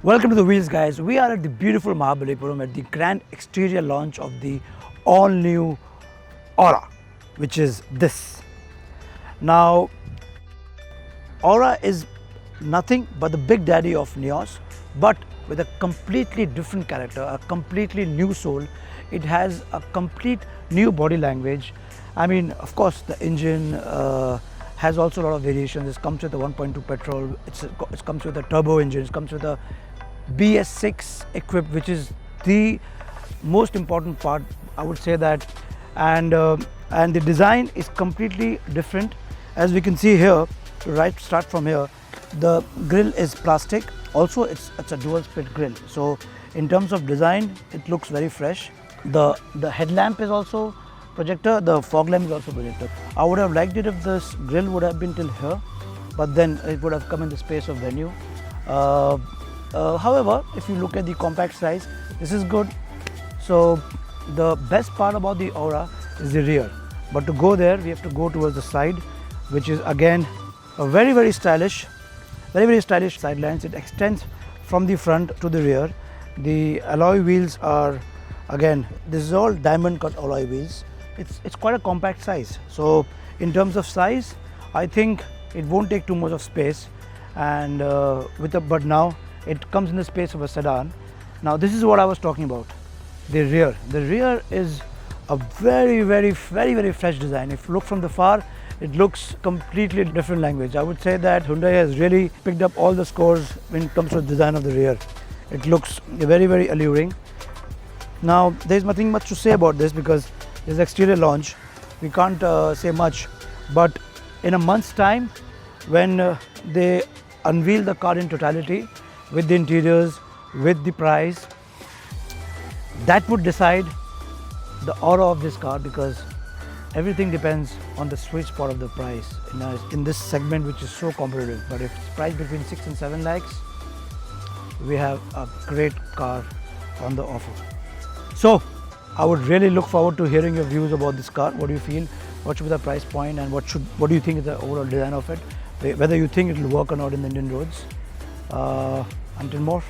Welcome to the Wheels, guys. We are at the beautiful Mahabalipuram at the grand exterior launch of the all-new Aura, which is this. Now, Aura is nothing but the big daddy of Neos, but with a completely different character, a completely new soul. It has a complete new body language. I mean, of course, the engine has also a lot of variations. It comes with a 1.2 petrol. It comes with a turbo engine. It comes with a BS6 equipped, which is the most important part, I would say that. And the design is completely different. As we can see here, to start from here, the grille is plastic. Also, it's a dual split grille. So in terms of design, it looks very fresh. The headlamp is also projector. The fog lamp is also projector. I would have liked it if this grille would have been till here, but then it would have come in the space of venue. However, if you look at the compact size, this is good. So the best part about the Aura is the rear, but to go there we have to go towards the side, which is again a very stylish sidelines. It extends from the front to the rear. The alloy wheels are, again, this is all diamond cut alloy wheels. It's quite a compact size. So in terms of size, I think it won't take too much of space, and but now it comes in the space of a sedan. Now this is what I was talking about, the rear. The rear is a very fresh design. If you look from the far, it looks completely different language. I would say that Hyundai has really picked up all the scores when it comes to the design of the rear. It looks very alluring. Now there's nothing much to say about this because this exterior launch, we can't say much, but in a month's time, when they unveil the car in totality, with the interiors, with the price, that would decide the aura of this car, because everything depends on the sweet spot of the price in this segment, which is so competitive. But if it's priced between 6 and 7 lakhs, we have a great car on the offer. So I would really look forward to hearing your views about this car. What do you feel? What should be the price point, and what do you think is the overall design of it? Whether you think it will work or not in the Indian roads. Until more.